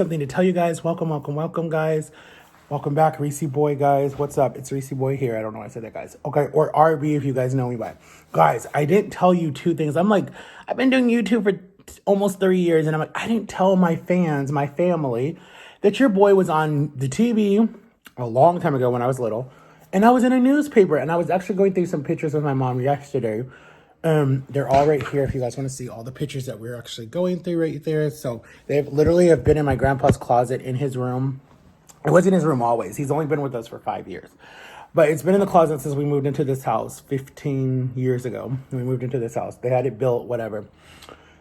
something to tell you guys. Welcome, guys. Welcome back, REESIE Boy, guys. What's up? It's REESIE Boy here. I don't know why I said that, guys. Okay, or RB if you guys know me by. Guys, I didn't tell you two things. I've been doing YouTube for almost 3 years, and I didn't tell my fans, my family, that your boy was on the TV a long time ago when I was little, and I was in a newspaper, and I was actually going through some pictures with my mom yesterday. They're all right here if you guys want to see all the pictures that we're actually going through right there. So they literally have been in my grandpa's closet in his room. It was in his room always. He's only been with us for 5 years. But it's been in the closet since we moved into this house 15 years ago. We moved into this house. They had it built, whatever.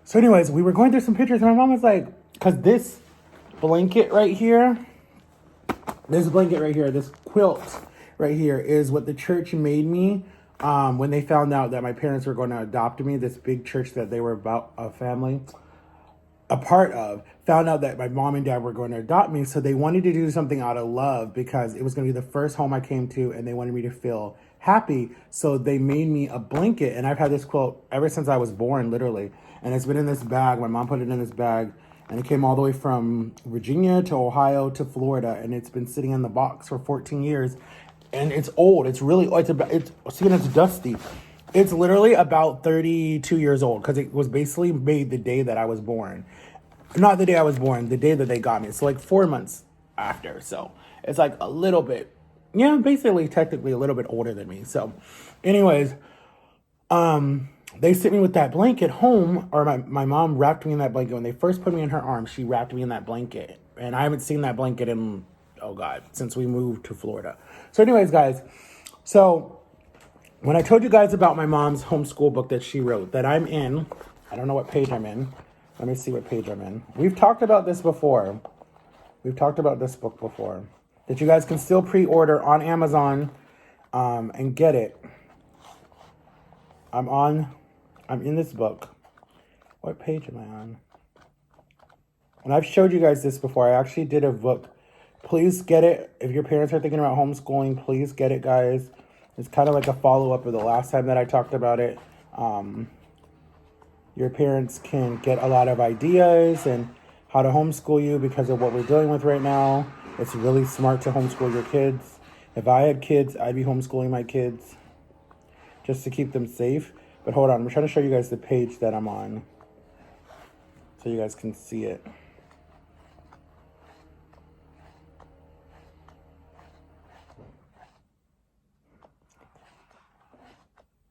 So anyways, we were going through some pictures, and my mom was like, because this blanket right here, this quilt right here is what the church made me when they found out that my parents were going to adopt me. This big church that they were about a family, a part of, found out that my mom and dad were going to adopt me. So they wanted to do something out of love because it was going to be the first home I came to, and they wanted me to feel happy. So they made me a blanket, and I've had this quilt ever since I was born, literally. And it's been in this bag. My mom put it in this bag, and it came all the way from Virginia to Ohio to Florida, and it's been sitting in the box for 14 years. And it's old. It's really, it's dusty. It's literally about 32 years old because it was basically made the day that I was born. Not the day I was born, the day that they got me. So like 4 months after. So it's like a little bit, basically technically a little bit older than me. So anyways, they sent me with that blanket home, or my mom wrapped me in that blanket. When they first put me in her arms, she wrapped me in that blanket. And I haven't seen that blanket in, since we moved to Florida. So anyways, guys, so when I told you guys about my mom's homeschool book that she wrote, that I'm in, I don't know what page I'm in. Let me see what page I'm in. We've talked about this before. We've talked about this book before. That you guys can still pre-order on Amazon and get it. I'm in this book. What page am I on? And I've showed you guys this before. I actually did a book. Please get it. If your parents are thinking about homeschooling, please get it, guys. It's kind of like a follow-up of the last time that I talked about it. Your parents can get a lot of ideas and how to homeschool you because of what we're dealing with right now. It's really smart to homeschool your kids. If I had kids, I'd be homeschooling my kids just to keep them safe. But hold on, I'm trying to show you guys the page that I'm on so you guys can see it.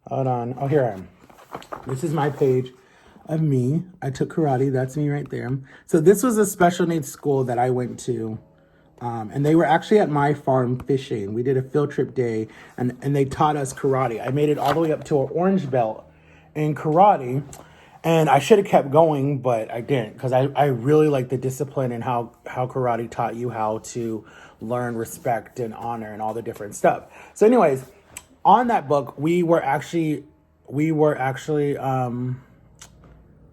Hold on. Oh, here I am. This is my page of me. I took karate. That's me right there. So this was a special needs school that I went to. And they were actually at my farm fishing. We did a field trip day, and they taught us karate. I made it all the way up to an orange belt in karate. And I should have kept going, but I didn't, because I really like the discipline and how karate taught you how to learn respect and honor and all the different stuff. So anyways, on that book, we were actually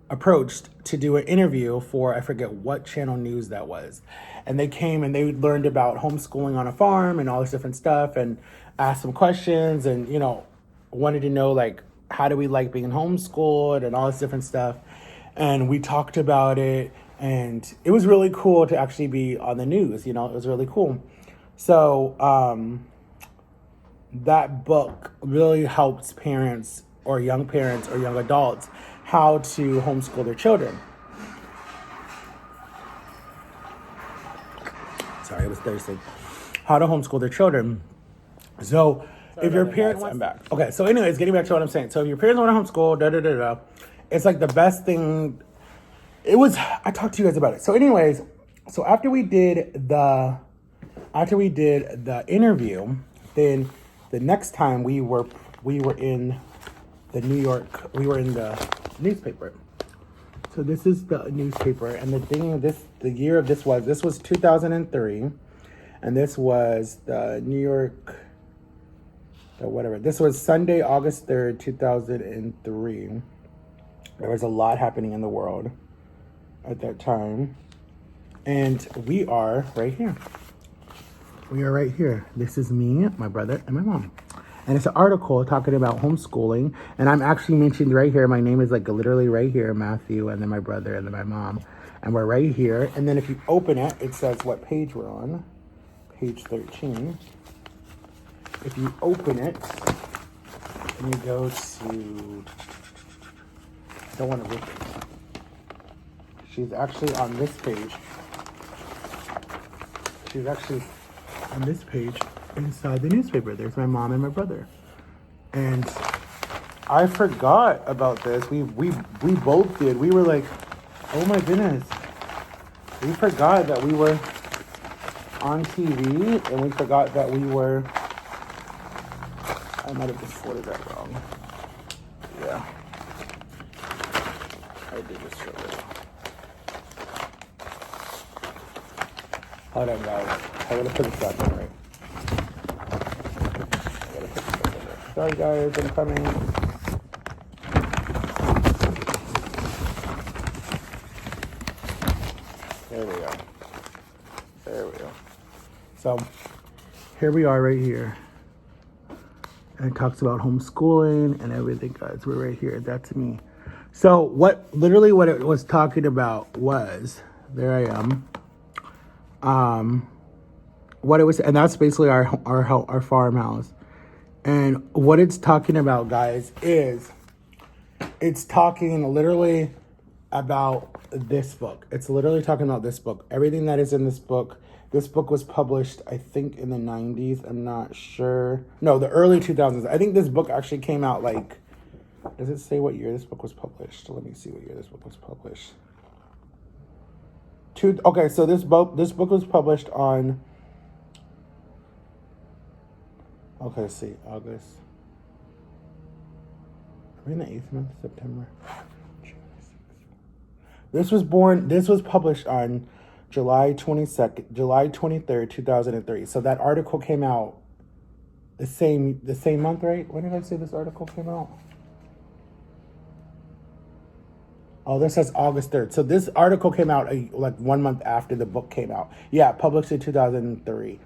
approached to do an interview for, I forget what channel news that was. And they came and they learned about homeschooling on a farm and all this different stuff, and asked some questions, and, wanted to know, like, how do we like being homeschooled and all this different stuff. And we talked about it, and it was really cool to actually be on the news. It was really cool. So, that book really helps parents or young adults how to homeschool their children. Sorry, I was thirsty. How to homeschool their children. So if your parents, I'm back. Okay, so anyways, getting back to what I'm saying. So if your parents want to homeschool, it's like the best thing. I talked to you guys about it. So anyways, so after we did the interview, then the next time we were in the newspaper. So this is the newspaper, and the year of this was 2003, and this was the New York, this was Sunday, August 3rd, 2003. There was a lot happening in the world at that time, and we are right here. This is me, my brother, and my mom. And it's an article talking about homeschooling. And I'm actually mentioned right here. My name is like literally right here, Matthew, and then my brother, and then my mom. And we're right here. And then if you open it, it says what page we're on. Page 13. If you open it, and you go to, I don't want to rip it. She's actually on this page. She's actually on this page inside the newspaper. There's my mom and my brother. And I forgot about this. We both did. We were like, oh my goodness. We forgot that we were on TV, and we forgot that we were, I might have just worded that wrong. Yeah. I did just show it. Hold on, guys. I gotta put this back in right. Sorry, guys. I'm coming. There we go. There we go. So, here we are right here. And it talks about homeschooling and everything, guys. We're right here. That's me. So, what it was talking about was, there I am. What it was, and that's basically our farmhouse. And what it's talking about, guys, is it's talking literally about this book. It's literally talking about this book. Everything that is in this book. This book was published, I think, in the 90s. I'm not sure. No, the early 2000s. I think this book actually came out like, does it say what year this book was published? Let me see what year this book was published. Okay, so this book was published on, okay, let's see, August. Are we in the 8th month, September? This was published on July 23rd, 2003. So that article came out the same month, right? When did I say this article came out? Oh, this says August 3rd. So this article came out like 1 month after the book came out. Yeah, published in 2003.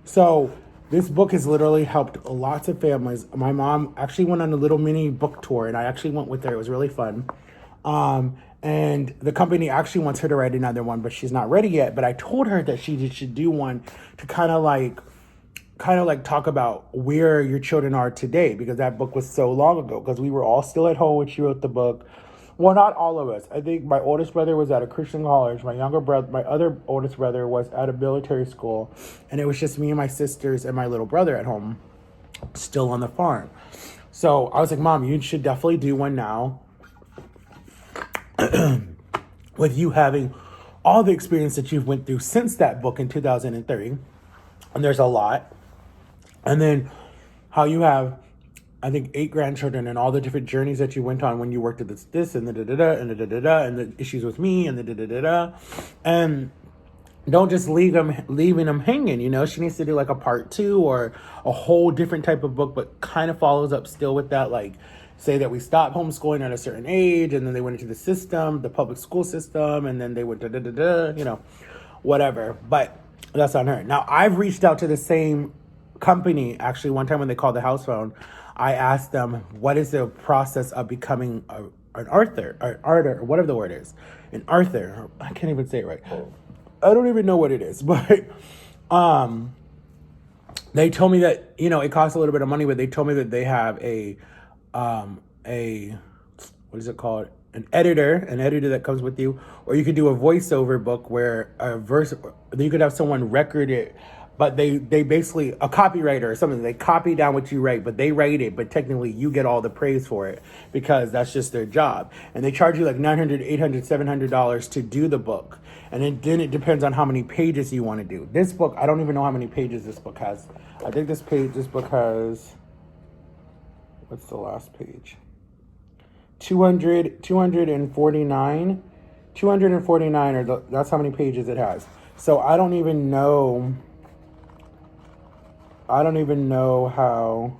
So this book has literally helped lots of families. My mom actually went on a little mini book tour, and I actually went with her. It was really fun. And the company actually wants her to write another one, but she's not ready yet. But I told her that she should do one to kind of like talk about where your children are today, because that book was so long ago, because we were all still at home when she wrote the book. Well, not all of us. I think my oldest brother was at a Christian college. My other oldest brother was at a military school. And it was just me and my sisters and my little brother at home, still on the farm. So I was like, Mom, you should definitely do one now. With you having all the experience that you've went through since that book in 2003. And there's a lot. And then how you have, I think, 8 grandchildren and all the different journeys that you went on when you worked at this and the da-da-da and the da-da-da and the issues with me and the da-da-da-da. And don't just leaving them hanging, you know. She needs to do like a part 2 or a whole different type of book, but kind of follows up still with that, like, say that we stopped homeschooling at a certain age, and then they went into the system, the public school system, and then they went da-da-da-da, you know, whatever. But that's on her. Now, I've reached out to the same company, actually, one time when they called the house phone. I asked them, what is the process of becoming an author, or whatever the word is, an author. I can't even say it right. I don't even know what it is, but they told me that, you know, it costs a little bit of money, but they told me that they have a what is it called? An editor that comes with you, or you could do a voiceover book where you could have someone record it. But they basically, a copywriter or something, they copy down what you write, but they write it, but technically you get all the praise for it because that's just their job. And they charge you like $900, $800, $700 to do the book. And then it depends on how many pages you want to do. This book, I don't even know how many pages this book has. I think this book has, what's the last page? 249. 249, that's how many pages it has. So I don't even know how.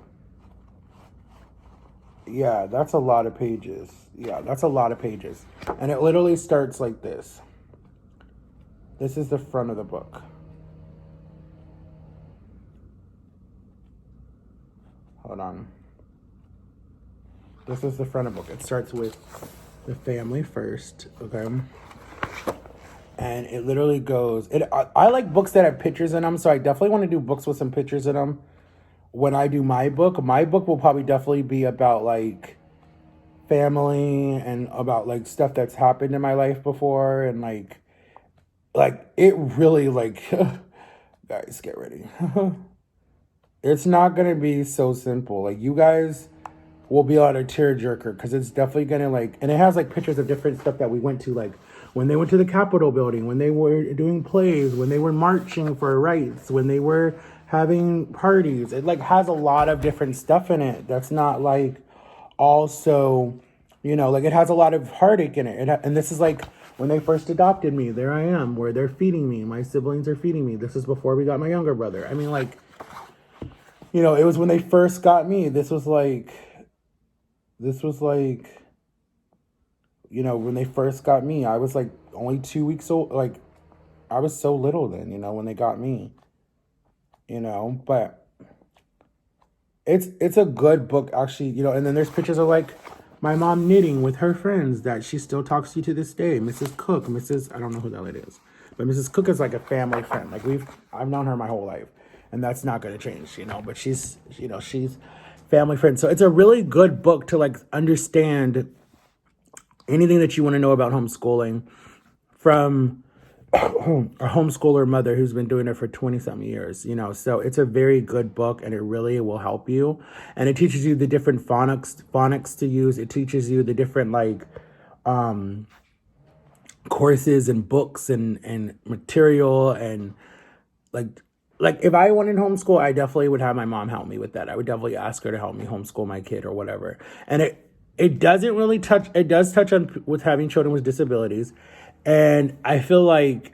Yeah, that's a lot of pages. And it literally starts like this. This is the front of the book. Hold on. This is the front of the book. It starts with the family first, okay? And it literally goes, I like books that have pictures in them, so I definitely want to do books with some pictures in them. When I do my book will probably definitely be about like family and about like stuff that's happened in my life before, and like it really like guys, get ready. It's not gonna be so simple. Like you guys will be on a tearjerker because it's definitely gonna like, and it has like pictures of different stuff that we went to, like when they went to the Capitol building, when they were doing plays, when they were marching for rights, when they were having parties. It like has a lot of different stuff in it that's not like also, like it has a lot of heartache in it. And this is like when they first adopted me. There I am, where they're feeding me. My siblings are feeding me. This is before we got my younger brother. I mean, like, it was when they first got me. This was like, when they first got me, I was like only 2 weeks old. Like, I was so little then, when they got me, but it's a good book actually, and then there's pictures of like my mom knitting with her friends that she still talks to to this day. Mrs. Cook, I don't know who that lady is, but Mrs. Cook is like a family friend. Like I've known her my whole life, and that's not going to change, but she's family friend. So it's a really good book to like understand anything that you want to know about homeschooling from a homeschooler mother who's been doing it for 20 something years, so it's a very good book, and it really will help you. And it teaches you the different phonics to use. It teaches you the different like courses and books and material. And like if I wanted homeschool, I definitely would have my mom help me with that. I would definitely ask her to help me homeschool my kid or whatever. And it doesn't really touch, it does touch on with having children with disabilities. And I feel like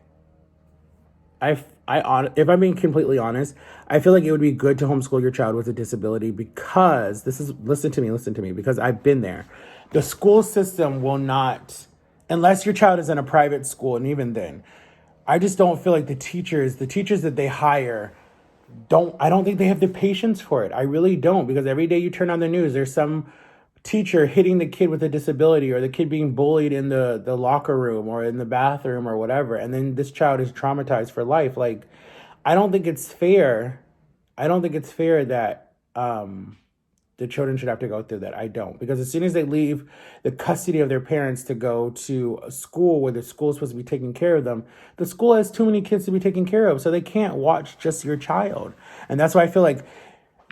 if I'm being completely honest, I feel like it would be good to homeschool your child with a disability, because listen to me, because I've been there. The school system will not, unless your child is in a private school, and even then, I just don't feel like the teachers that they hire I don't think they have the patience for it. I really don't, because every day you turn on the news, there's some teacher hitting the kid with a disability, or the kid being bullied in the locker room or in the bathroom or whatever, and then this child is traumatized for life. Like, I don't think it's fair. That the children should have to go through that. I don't, because as soon as they leave the custody of their parents to go to a school where the school is supposed to be taking care of them, the school has too many kids to be taken care of, so they can't watch just your child. And that's why I feel like,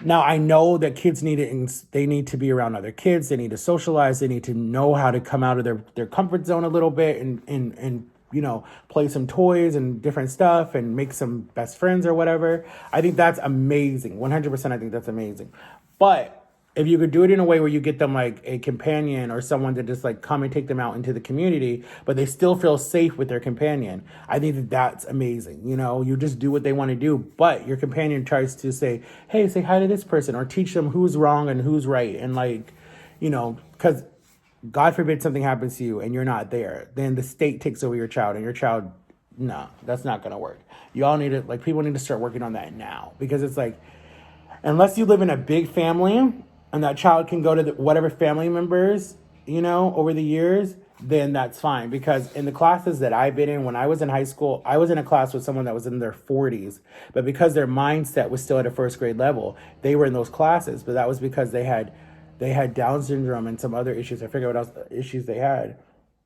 now, I know that kids they need to be around other kids. They need to socialize. They need to know how to come out of their comfort zone a little bit and play some toys and different stuff and make some best friends or whatever. I think that's amazing. 100%, I think that's amazing. But if you could do it in a way where you get them like a companion or someone to just like come and take them out into the community, but they still feel safe with their companion, I think that's amazing. You just do what they want to do, but your companion tries to say, hey, say hi to this person, or teach them who's wrong and who's right. And like, because God forbid something happens to you and you're not there, then the state takes over your child, and your child, no, that's not going to work. People need to start working on that now, because it's like, unless you live in a big family and that child can go to whatever family members, over the years, then that's fine. Because in the classes that I've been in, when I was in high school, I was in a class with someone that was in their 40s. But because their mindset was still at a first grade level, they were in those classes. But that was because they had Down syndrome and some other issues. I forget what else issues they had.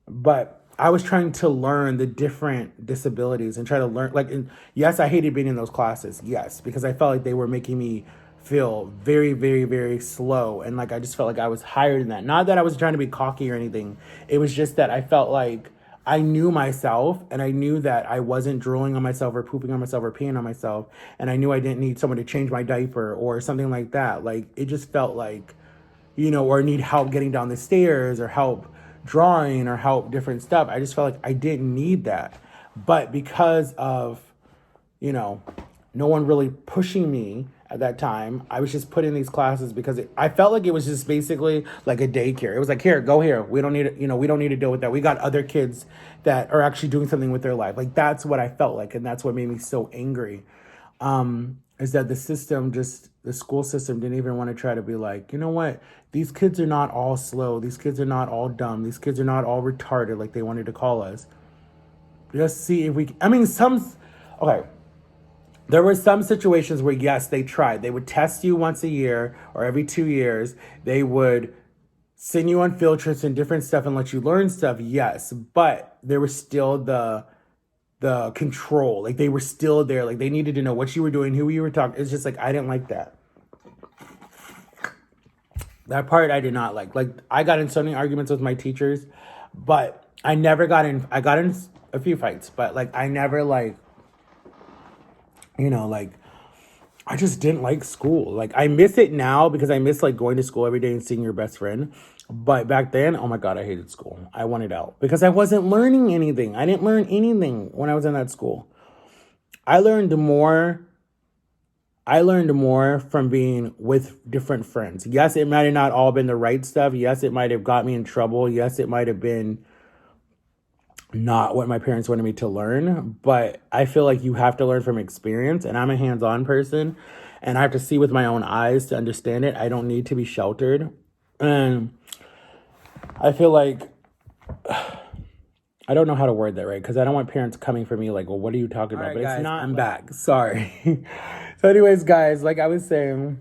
But I was trying to learn the different disabilities and try to learn. Yes, I hated being in those classes. Yes, because I felt like they were making me feel very, very, very slow. And like, I just felt like I was higher than that. Not that I was trying to be cocky or anything. It was just that I felt like I knew myself, and I knew that I wasn't drooling on myself or pooping on myself or peeing on myself. And I knew I didn't need someone to change my diaper or something like that. Like, it just felt like, or need help getting down the stairs or help drawing or help different stuff. I just felt like I didn't need that. But because of, no one really pushing me at that time, I was just put in these classes because I felt like it was just basically like a daycare. It was like, here, go here. We don't need to, we don't need to deal with that. We got other kids that are actually doing something with their life. Like, that's what I felt like. And that's what made me so angry. Is that the school system didn't even want to try to be like, you know what? These kids are not all slow. These kids are not all dumb. These kids are not all retarded like they wanted to call us. Just see if we, okay. There were some situations where, yes, they tried. They would test you once a year or every 2 years. They would send you on field trips and different stuff and let you learn stuff, yes. But there was still the control. Like, they were still there. Like, they needed to know what you were doing, who you were talking. It's just like, I didn't like that. That part I did not like. Like, I got in so many arguments with my teachers, but I got in a few fights, but like, I never like, like, I just didn't like school. Like, I miss it now because I miss like going to school every day and seeing your best friend. But back then, oh my God, I hated school. I wanted out because I wasn't learning anything. I didn't learn anything when I was in that school. I learned more from being with different friends. Yes, it might have not all been the right stuff. Yes, it might have got me in trouble. Yes, it might have been not what my parents wanted me to learn, but I feel like you have to learn from experience, and I'm a hands-on person, and I have to see with my own eyes to understand it. I don't need to be sheltered. And I feel like, I don't know how to word that right, because I don't want parents coming for me like, well, what are you talking about? Right, but guys, it's not, I'm back. Sorry. So anyways, guys, like I was saying,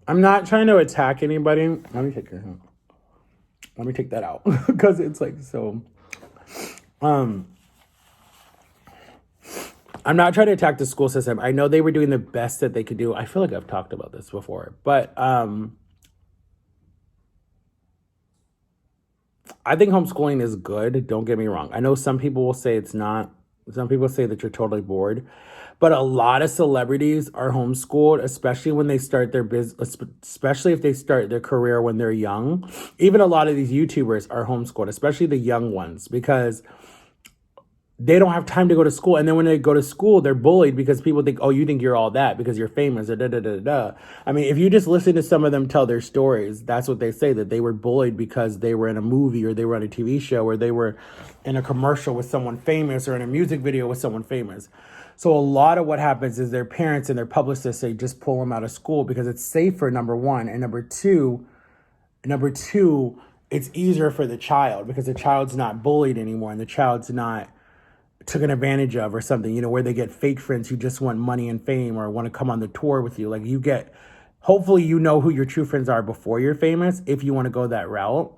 I'm not trying to attack anybody. Let me take that out because it's like so. I'm not trying to attack the school system. I know they were doing the best that they could do. I feel like I've talked about this before, but I think homeschooling is good. Don't get me wrong. I know some people will say it's not. Some people say that you're totally bored. But a lot of celebrities are homeschooled, especially when they start their business, especially if they start their career when they're young. Even a lot of these YouTubers are homeschooled, especially the young ones, because they don't have time to go to school. And then when they go to school, they're bullied because people think, oh, you think you're all that because you're famous or da-da-da-da-da. I mean, if you just listen to some of them tell their stories, that's what they say, that they were bullied because they were in a movie or they were on a TV show or they were in a commercial with someone famous or in a music video with someone famous. So a lot of what happens is their parents and their publicists say just pull them out of school because it's safer, number one. And number two, it's easier for the child because the child's not bullied anymore and the child's not taken advantage of or something, where they get fake friends who just want money and fame or want to come on the tour with you. Like hopefully you know who your true friends are before you're famous if you want to go that route.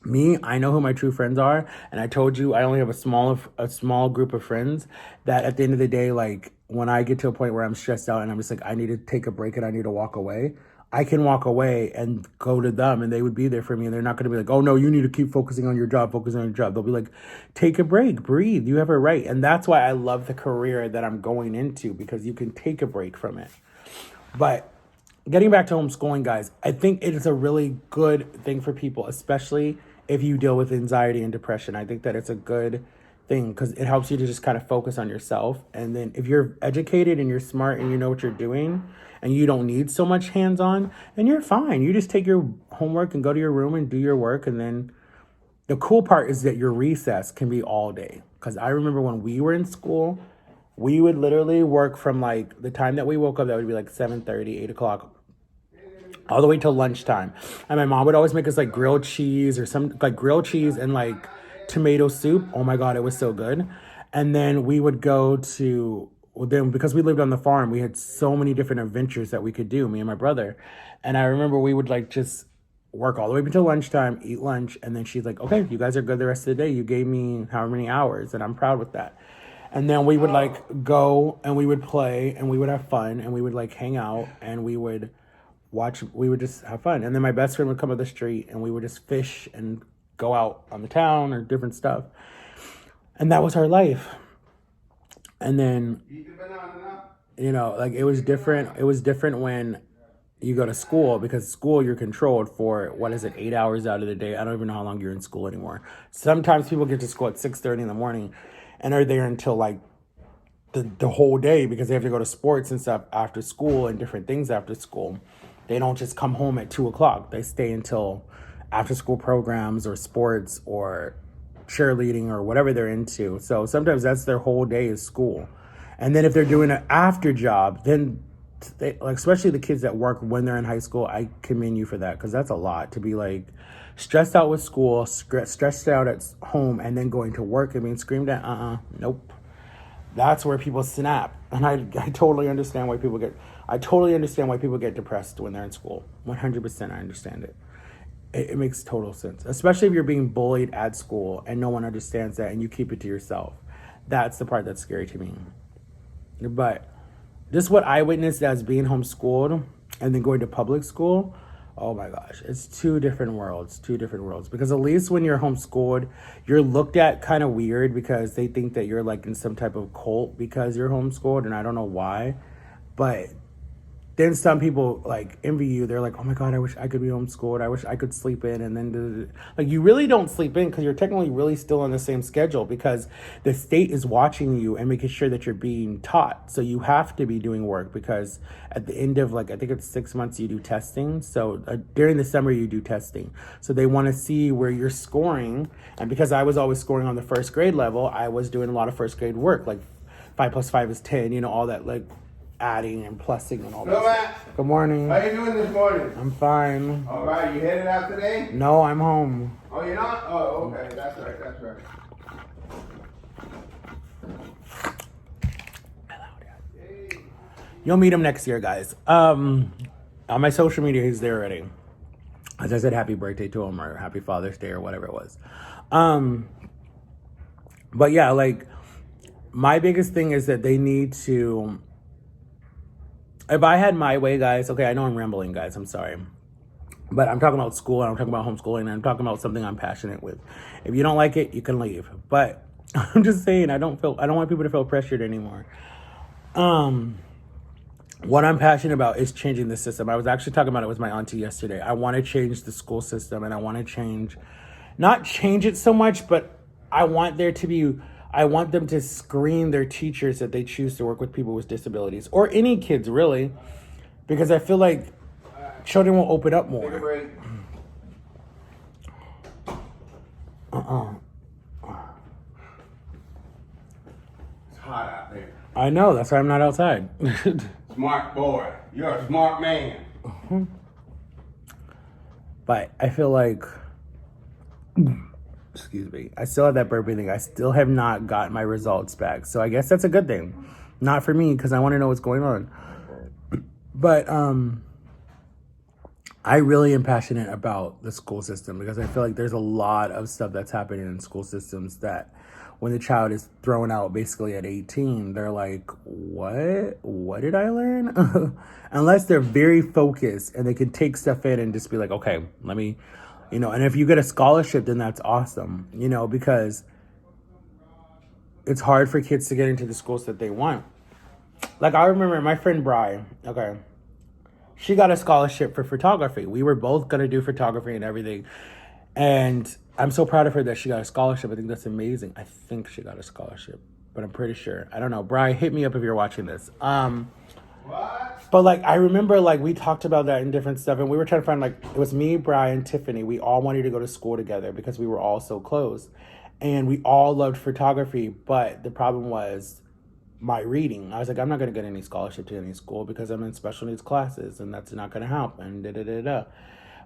Me, I know who my true friends are, and I told you I only have a small group of friends that at the end of the day, like when I get to a point where I'm stressed out and I'm just like, I need to take a break and I need to walk away, I can walk away and go to them and they would be there for me and they're not going to be like, oh no, you need to keep focusing on your job, They'll be like, take a break, breathe, you have a right. And that's why I love the career that I'm going into because you can take a break from it. But getting back to homeschooling, guys, I think it is a really good thing for people, especially if you deal with anxiety and depression. I think that it's a good thing because it helps you to just kind of focus on yourself. And then if you're educated and you're smart and you know what you're doing and you don't need so much hands-on, then you're fine. You just take your homework and go to your room and do your work. And then the cool part is that your recess can be all day. Because I remember when we were in school, we would literally work from like the time that we woke up, that would be like 7:30, 8 o'clock, all the way till lunchtime. And my mom would always make us like grilled cheese and like tomato soup. Oh my God, it was so good. And then we would go to, because we lived on the farm, we had so many different adventures that we could do, me and my brother. And I remember we would like just work all the way until lunchtime, eat lunch. And then she's like, okay, you guys are good the rest of the day. You gave me however many hours and I'm proud with that. And then we would like go and we would play and we would have fun and we would like hang out and we would just have fun. And then my best friend would come up the street and we would just fish and go out on the town or different stuff. And that was our life. And then, like it was different. It was different when you go to school because school you're controlled for, 8 hours out of the day. I don't even know how long you're in school anymore. Sometimes people get to school at 6:30 in the morning and are there until like the whole day because they have to go to sports and stuff after school and different things after school. They don't just come home at 2 o'clock. They stay until after school programs or sports or cheerleading or whatever they're into. So sometimes that's their whole day is school. And then if they're doing an after job, then like, especially the kids that work when they're in high school, I commend you for that, because that's a lot to be like stressed out with school, stressed out at home, and then going to work and being screamed at. Nope. That's where people snap. And I totally understand why people get, depressed when they're in school. 100% I understand it. It makes total sense, especially if you're being bullied at school and no one understands that and you keep it to yourself. That's the part that's scary to me. But this is what I witnessed as being homeschooled and then going to public school. Oh my gosh, it's two different worlds. Because at least when you're homeschooled, you're looked at kind of weird because they think that you're like in some type of cult because you're homeschooled, and I don't know why. But then some people like envy you. They're like, oh my God, I wish I could be homeschooled. I wish I could sleep in. And then like, you really don't sleep in because you're technically really still on the same schedule because the state is watching you and making sure that you're being taught. So you have to be doing work because at the end of like, I think it's 6 months, you do testing. So during the summer you do testing. So they want to see where you're scoring. And because I was always scoring on the first grade level, I was doing a lot of first grade work, like 5 + 5 is 10, you know, all that, like adding and plussing and all that. Matt. Good morning. How you doing this morning? I'm fine. All right, you headed out today? No, I'm home. Oh, you're not? Oh, okay, that's right. You'll meet him next year, guys. On my social media, he's there already. As I said, happy birthday to him or happy Father's Day or whatever it was. But yeah, like, my biggest thing is that they need to, if I had my way, guys, okay, I know I'm rambling, guys, I'm sorry. But I'm talking about school, and I'm talking about homeschooling, and I'm talking about something I'm passionate with. If you don't like it, you can leave. But I'm just saying, I don't want people to feel pressured anymore. What I'm passionate about is changing the system. I was actually talking about it with my auntie yesterday. I want to change the school system, and I want to not change it so much, but I want them to screen their teachers that they choose to work with people with disabilities, or any kids really, because I feel like children will open up more. Take a break. It's hot out there. I know, that's why I'm not outside. Smart boy. You're a smart man. But I feel like, excuse me, I still have that burping thing. I still have not gotten my results back. So I guess that's a good thing. Not for me, because I want to know what's going on. But I really am passionate about the school system because I feel like there's a lot of stuff that's happening in school systems that when the child is thrown out basically at 18, they're like, what did I learn? Unless they're very focused and they can take stuff in and just be like, okay, let me, you know, and if you get a scholarship, then that's awesome, you know, because it's hard for kids to get into the schools that they want. Like, I remember my friend Bri, okay, she got a scholarship for photography. We were both going to do photography and everything. And I'm so proud of her that she got a scholarship. I think that's amazing. I think she got a scholarship, but I'm pretty sure. I don't know. Bri, hit me up if you're watching this. What? But, like, I remember, like, we talked about that and different stuff. And we were trying to find, like, it was me, Bri, and Tiffany. We all wanted to go to school together because we were all so close. And we all loved photography. But the problem was my reading. I was like, I'm not going to get any scholarship to any school because I'm in special needs classes. And that's not going to happen.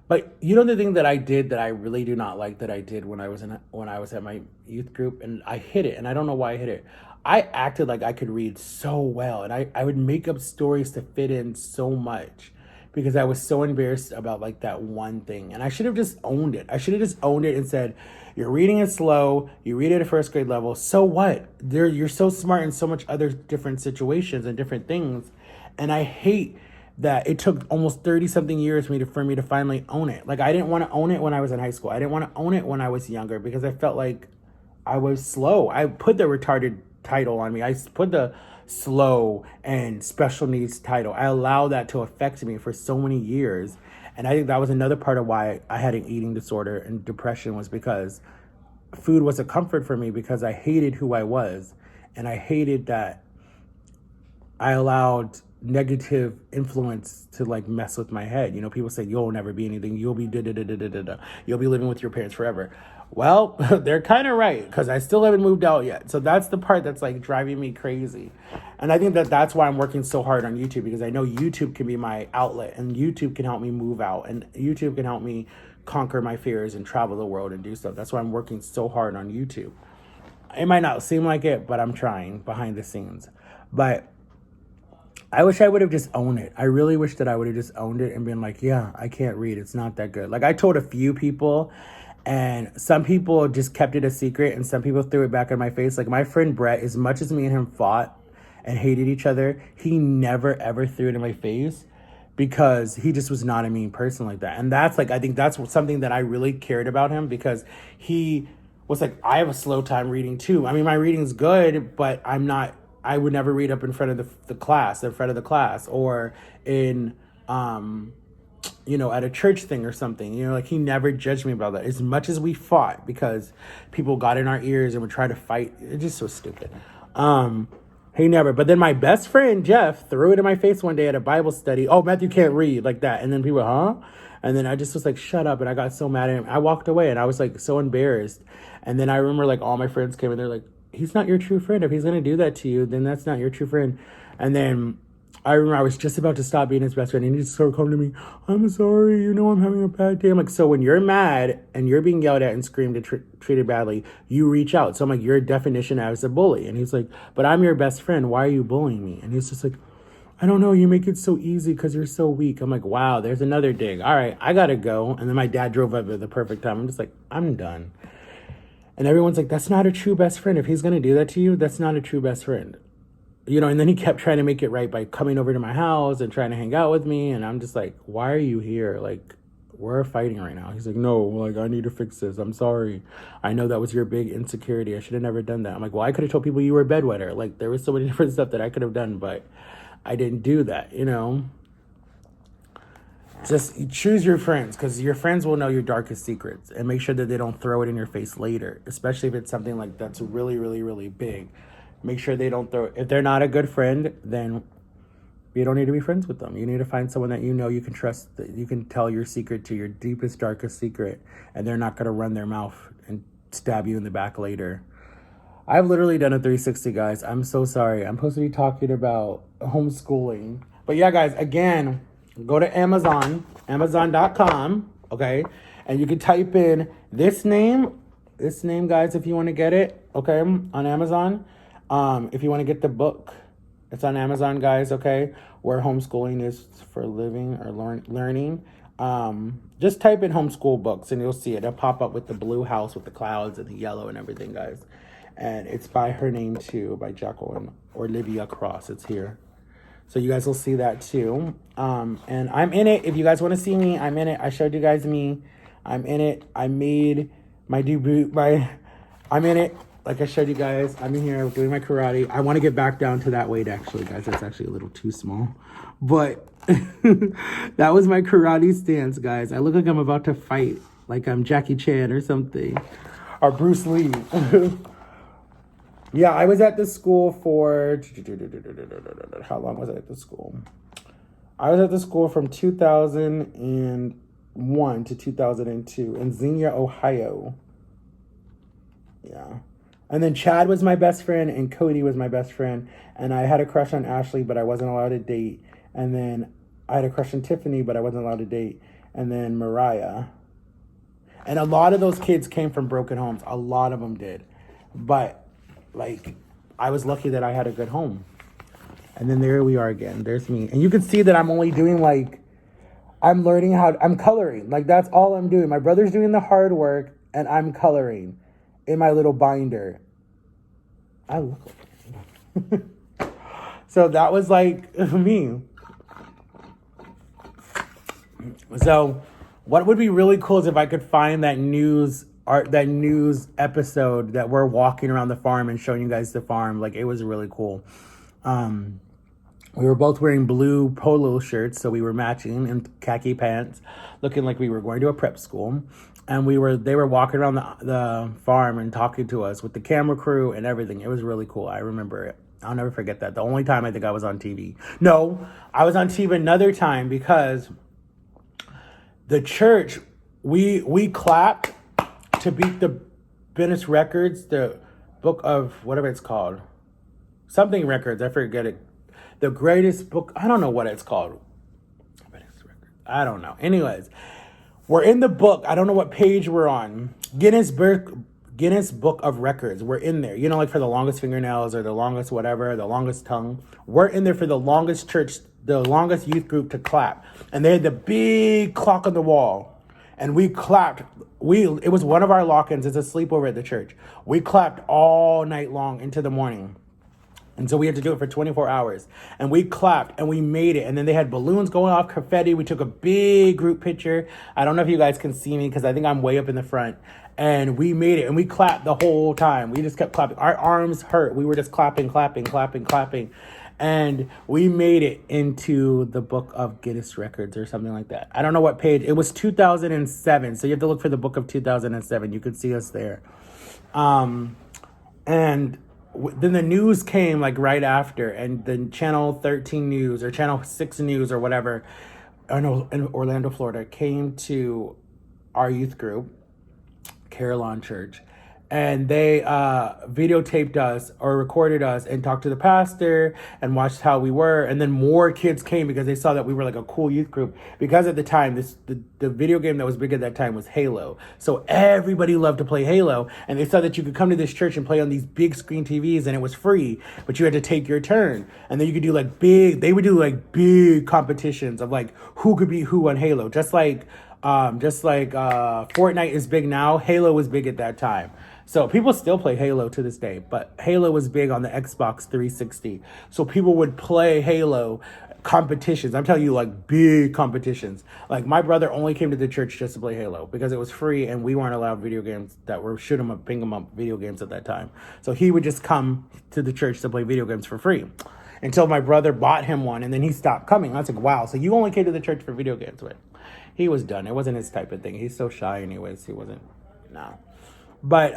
But you know the thing that I did that I really do not like that I did when I was at my youth group, and I hid it, and I don't know why I hid it. I acted like I could read so well, and I would make up stories to fit in so much because I was so embarrassed about like that one thing. And I should have just owned it. I should have just owned it and said, you're reading it slow, you read it at first grade level, so what? You're so smart in so much other different situations and different things. And I hate that it took almost 30-something years for me to finally own it. Like, I didn't want to own it when I was in high school. I didn't want to own it when I was younger because I felt like I was slow. I put the retarded title on me. I put the slow and special needs title. I allowed that to affect me for so many years. And I think that was another part of why I had an eating disorder and depression, was because food was a comfort for me because I hated who I was. And I hated that I allowed negative influence to like mess with my head. You know, people say you'll never be anything, you'll be you'll be living with your parents forever. Well, they're kind of right because I still haven't moved out yet. So that's the part that's like driving me crazy. And I think that that's why I'm working so hard on YouTube, because I know YouTube can be my outlet and YouTube can help me move out and YouTube can help me conquer my fears and travel the world and do stuff. That's why I'm working so hard on YouTube. It might not seem like it, but I'm trying behind the scenes. But I wish I would have just owned it. I really wish that I would have just owned it and been like, yeah, I can't read. It's not that good. Like, I told a few people, and some people just kept it a secret, and some people threw it back in my face. Like, my friend Brett, as much as me and him fought and hated each other, he never, ever threw it in my face because he just was not a mean person like that. And that's, like, I think that's something that I really cared about him, because he was like, I have a slow time reading, too. I mean, my reading's good, but I would never read up in front of the class, or in, at a church thing or something. Like, he never judged me about that. As much as we fought because people got in our ears and would try to fight, it's just so stupid. He never. But then my best friend, Jeff, threw it in my face one day at a Bible study. Oh, Matthew can't read, like that. And then people, huh? And then I just was like, shut up. And I got so mad at him. I walked away and I was like so embarrassed. And then I remember like all my friends came and they're like, he's not your true friend. If he's going to do that to you, then that's not your true friend. And then I remember I was just about to stop being his best friend, and he just started coming to me, I'm sorry, I'm having a bad day. I'm like, so when you're mad and you're being yelled at and screamed and treated badly, you reach out. So I'm like, your definition as a bully. And he's like, but I'm your best friend. Why are you bullying me? And he's just like, I don't know. You make it so easy because you're so weak. I'm like, wow, there's another dig. All right, I got to go. And then my dad drove up at the perfect time. I'm just like, I'm done. And everyone's like, that's not a true best friend. If he's going to do that to you, that's not a true best friend. And then he kept trying to make it right by coming over to my house and trying to hang out with me. And I'm just like, why are you here? Like, we're fighting right now. He's like, no, like, I need to fix this. I'm sorry. I know that was your big insecurity. I should have never done that. I'm like, well, I could have told people you were a bedwetter. Like, there was so many different stuff that I could have done, but I didn't do that, Just choose your friends, because your friends will know your darkest secrets, and make sure that they don't throw it in your face later, especially if it's something like that's really, really, really big. Make sure they don't if they're not a good friend, then you don't need to be friends with them. You need to find someone that you can trust, that you can tell your secret to, your deepest, darkest secret, and they're not going to run their mouth and stab you in the back later. I've literally done a 360, guys. I'm so sorry. I'm supposed to be talking about homeschooling. But yeah, guys, again, go to amazon.com, okay? And you can type in this name, guys, if you want to get it, okay, on Amazon. If you want to get the book, it's on Amazon, guys, okay? Where homeschooling is for living or learning. Just type in homeschool books and you'll see it. It'll pop up with the blue house with the clouds and the yellow and everything, guys. And it's by her name too, by Jacqueline or Olivia Cross. It's here. So you guys will see that too. And I'm in it. If you guys want to see me, I'm in it. I showed you guys me. I'm in it. I made my debut. I'm in it. Like I showed you guys, I'm in here doing my karate. I want to get back down to that weight, actually, guys. That's actually a little too small. But that was my karate stance, guys. I look like I'm about to fight, like I'm Jackie Chan or something. Or Bruce Lee. Yeah, I was at the school for... How long was I at the school? I was at the school from 2001 to 2002 in Xenia, Ohio. Yeah. And then Chad was my best friend and Cody was my best friend. And I had a crush on Ashley, but I wasn't allowed to date. And then I had a crush on Tiffany, but I wasn't allowed to date. And then Mariah. And a lot of those kids came from broken homes. A lot of them did. But, like, I was lucky that I had a good home. And then there we are again. There's me. And you can see that I'm only doing, like, I'm learning I'm coloring. Like, that's all I'm doing. My brother's doing the hard work, and I'm coloring in my little binder. I look like it. So that was like me. So what would be really cool is if I could find that news episode that we're walking around the farm and showing you guys the farm. Like, it was really cool. We were both wearing blue polo shirts, so we were matching, and khaki pants, looking like we were going to a prep school. And they were walking around the farm and talking to us with the camera crew and everything. It was really cool. I remember it. I'll never forget that. The only time I think I was on TV. No, I was on TV another time because the church, we clapped to beat the Guinness records, the book of whatever it's called, something records. I forget it. The greatest book. I don't know what it's called. I don't know. Anyways, we're in the book. I don't know what page we're on. Guinness Book of Records. We're in there. You know, like for the longest fingernails or the longest whatever, the longest tongue. We're in there for the longest church, the longest youth group to clap. And they had the big clock on the wall. And we clapped. It was one of our lock-ins. It's a sleepover at the church. We clapped all night long into the morning. And so we had to do it for 24 hours. And we clapped and we made it. And then they had balloons going off, confetti. We took a big group picture. I don't know if you guys can see me because I think I'm way up in the front. And we made it. And we clapped the whole time. We just kept clapping. Our arms hurt. We were just clapping. And we made it into the Book of Guinness Records or something like that. I don't know what page. It was 2007. So you have to look for the Book of 2007. You can see us there. Then the news came like right after, and the Channel 13 News or Channel 6 News or whatever, I know, in Orlando, Florida, came to our youth group, Carillon Church, and they videotaped us or recorded us and talked to the pastor and watched how we were. And then more kids came because they saw that we were like a cool youth group. Because at the time, the video game that was big at that time was Halo. So everybody loved to play Halo. And they saw that you could come to this church and play on these big screen TVs and it was free, but you had to take your turn. And then you could do they would do like big competitions of like who could beat who on Halo. Just like Fortnite is big now, Halo was big at that time. So people still play Halo to this day, but Halo was big on the Xbox 360. So people would play Halo competitions. I'm telling you, like big competitions. Like my brother only came to the church just to play Halo because it was free and we weren't allowed video games that were shoot 'em up, ping 'em up video games at that time. So he would just come to the church to play video games for free until my brother bought him one and then he stopped coming. I was like, wow, so you only came to the church for video games? But he was done. It wasn't his type of thing. He's so shy anyways. He wasn't, no. But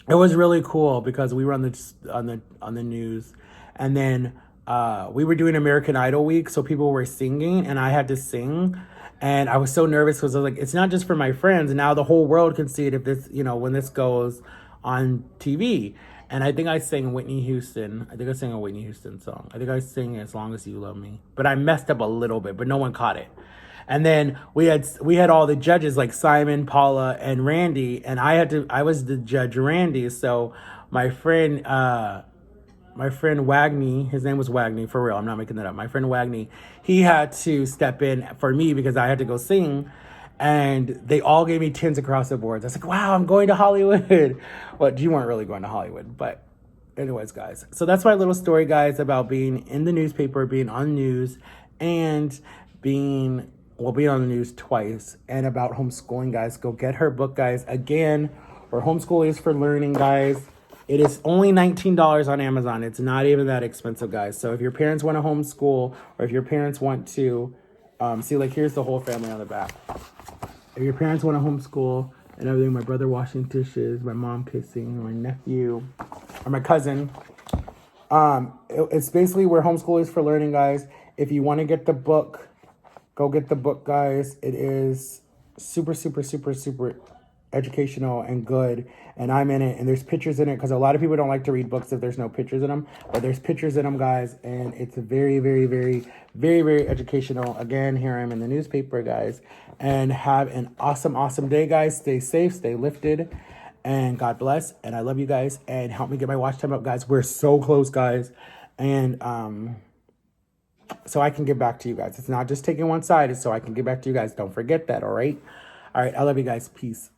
it was really cool because we were on the news, and then we were doing American Idol week, so people were singing, and I had to sing, and I was so nervous because I was like, it's not just for my friends. Now the whole world can see it if this, when this goes on TV. And I think I sang Whitney Houston. I think I sang a Whitney Houston song. I think I sang As Long As You Love Me, but I messed up a little bit, but no one caught it. And then we had all the judges like Simon, Paula, and Randy, and I was the judge Randy. So my friend Wagney, his name was Wagney for real. I'm not making that up. My friend Wagney, he had to step in for me because I had to go sing, and they all gave me tins across the boards. I was like, wow, I'm going to Hollywood. Well, you weren't really going to Hollywood, but anyways, guys. So that's my little story, guys, about being in the newspaper, being on news, and being on the news twice, and about homeschooling, guys. Go get her book, guys. Again, her homeschool is for learning, guys. It is only $19 on Amazon. It's not even that expensive, guys. So if your parents want to homeschool, or if your parents want to, see, like, here's the whole family on the back. If your parents want to homeschool and everything, my brother washing dishes, my mom kissing, my nephew, or my cousin. It's basically where homeschool is for learning, guys. If you want to get the book, go get the book, guys. It is super, super, super, super educational and good. And I'm in it. And there's pictures in it because a lot of people don't like to read books if there's no pictures in them. But there's pictures in them, guys. And it's very, very, very, very, very educational. Again, here I am in the newspaper, guys. And have an awesome, awesome day, guys. Stay safe, stay lifted. And God bless. And I love you guys. And help me get my watch time up, guys. We're so close, guys. And so I can get back to you guys. It's not just taking one side. It's so I can get back to you guys. Don't forget that, all right? All right, I love you guys. Peace.